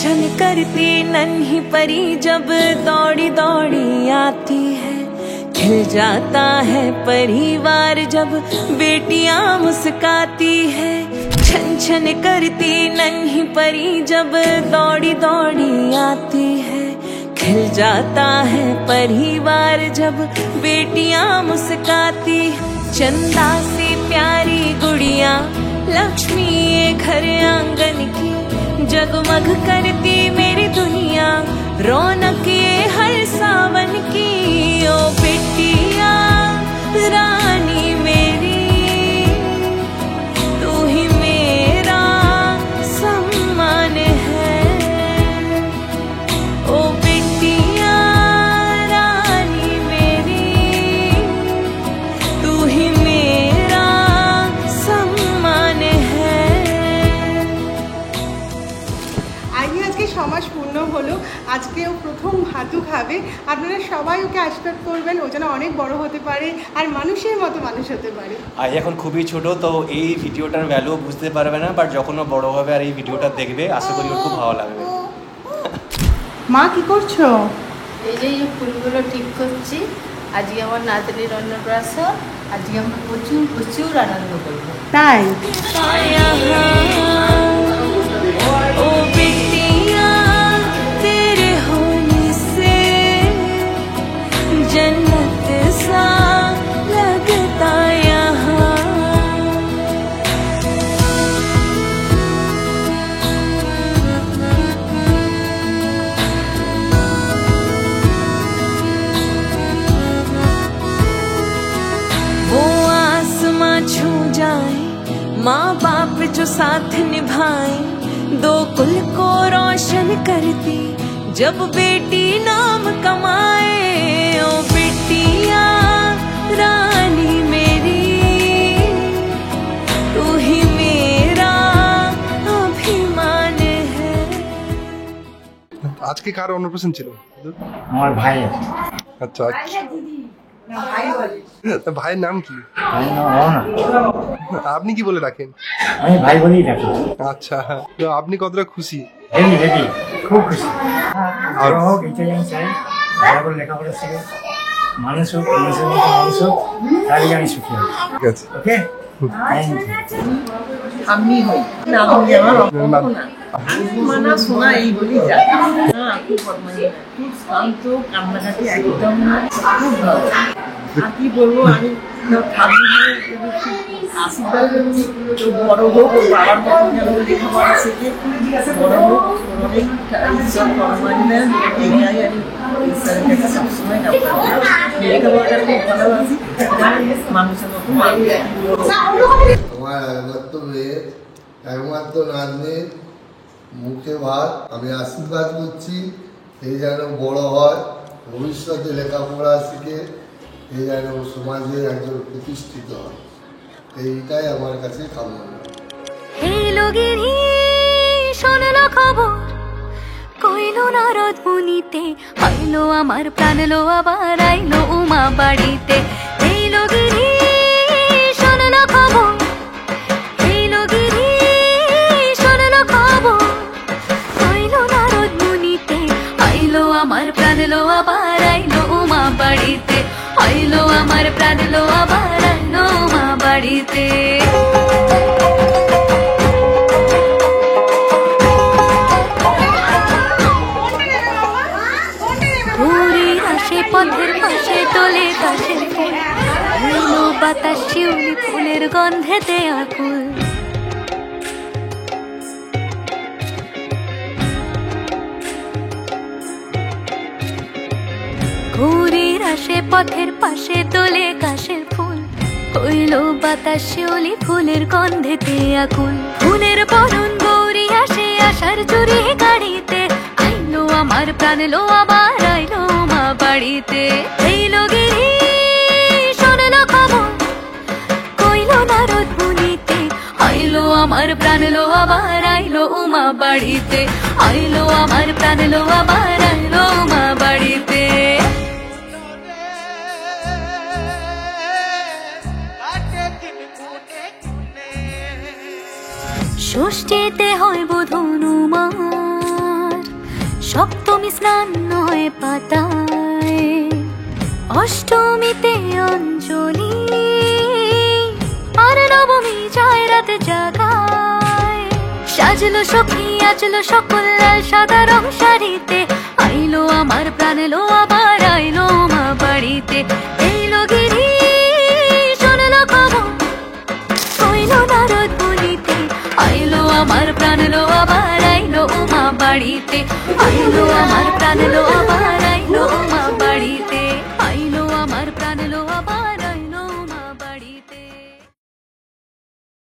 छन करती नन्ही परी जब दौड़ी दौड़ी आती है। खिल जाता है परिवार जब बेटियां मुस्काती है। छन छन करती नन्ही परी जब दौड़ी दौड़ी आती है। खिल जाता है परिवार जब बेटियां मुस्काती है। चंदा सी प्यारी गुड़िया लक्ष्मी ये घर आंगन की, जगमग करती मेरी दुनिया रौनक ये हर सावन की। ओ बेटिया रानी मेरी, तू ही मेरा सम्मान है। ओ बेटिया रानी मेरी, तू ही मेरा सम्मान है। আজকে সমাজ পূর্ণ হলো, আজকেও প্রথম ভাতু খাবে। আপনারা সবাই ওকে আশীর্বাদ করবেন, ও যেন অনেক বড় হতে পারে আর মানুষের মতো মানুষ হতে পারে। আর এখন খুবই ছোট, তো এই ভিডিওটার ভ্যালু বুঝতে পারবে না, বাট যখন ও বড় হবে আর এই ভিডিওটা দেখবে আশা করি ওর খুব ভালো লাগবে। মা কি করছো? এই যে ফুলগুলো ঠিক করছি। আজকে আমার নাতনির অন্নপ্রাশন, আজকে আমরা প্রচুর প্রচুর আনন্দ করবো। তাই ओ बेटिया तेरे होने से जन्नत सा लगता यहाँ। वो आसमां छू जाए, माँ बाप जो साथ निभाए, दो कुल को रोशन करती जब बेटी नाम कमाए। ओ बेटिया रानी मेरी, तू ही मेरा अभिमान है। আজকে কার অন্নপ্রাশন ছিল? আমার ভাইয়ের। আচ্ছা, ভাইয়ের নাম কি? আপনি কি বলে রাখেন? আমি ভাই বলেই ডাকি। আচ্ছা, তো আপনি কতটা খুশি? খুব খুশি। আরো হোক, এটাই আমি চাই। ভালো করে লেখাপড়া শিখে মানুষ হোক, মানুষের মতো মানুষ হোক, তাহলে আমি সুখী হই। ঠিক আছে, ওকে। আমি হই না, আমি আমার মানা শোনা এই বলি যায়। খুব বদমাইশ, খুব শান্ত, কান্নাকাটি একদম না, খুব ভালো। আর কি বলবো, আমি ঠাকুরের আশীর্বাদ বড় হোক, ওর বাবার মতো যেন লেখাপড়া শিখে বড় হোক, অনেক ঈশ্বর কর্মান্বেন এটাই আমি ঈশ্বরের কাছে সবসময় লেখাপড়াটা খুব ভালোবাসি, মানুষের মতো মানুষ। আমার একমাত্র মেয়ে, একমাত্র নাতনির মুখে ভাত আমি আশীর্বাদ করছি, এই যেন বড় হয়, ভবিষ্যতে লেখাপড়া শিখে এই যেন সমাজে একজন প্রতিষ্ঠিত হয়, এইটাই আমার কাছে কামনা। এলো গিরি শোনলো খবর, কইলো নারদ মুনিতে, আইলো আমার প্রাণ লো আবার আইলো উমা বাড়িতে। এলো গিরি শোনলো খবর, এলো গিরি শোনলো খবর, কইলো নারদ মুনিতে, আইলো আমার প্রাণ লো আবার আইলো উমা বাড়িতে। আইলো আমার প্রাণ লো আবার আইলো উমা বাড়িতে। পথের পাশে তোলে কাশের ফুল, হইলো বাতাস শিউলি ফুলের গন্ধেতে আকুল। ঘুরির আসে পথের পাশে তোলে কাশের ফুল, হইলো বাতাস শিউলি ফুলের গন্ধেতে আকুল। ফুলের বরণ গৌরী আসে আশার চুরি গাড়িতে, আইলো আমার প্রাণ লো আবার আইলো মা বাড়িতে। এইলো গিরি শোনলো খবর, কইলো নারদ মুনিতে, আইলো আমার প্রাণ লো আবার আইলো উমা বাড়িতে। আইলো আমার প্রাণ লো আবার আইলো উমা বাড়িতে। ষষ্ঠীতে হয় বোধনু মাস, সপ্তমী স্নান নয় পাতায়, অষ্টমীতে অঞ্জলি, আর নবমী যায় রাত জাগায়। সাজলো সখী আজলো সকল লাল সাদা রং শাড়িতে, আইলো আমার প্রাণ লো আবার আইলো মা বাড়িতে। এইলো গিরি শোনলো খবর কইলো নারদ বলিতে, আইলো আমার প্রাণ লো আবার আইলো মা বাড়িতে, আইলো আমার প্রাণ লো আবার আইলো মা বাড়িতে।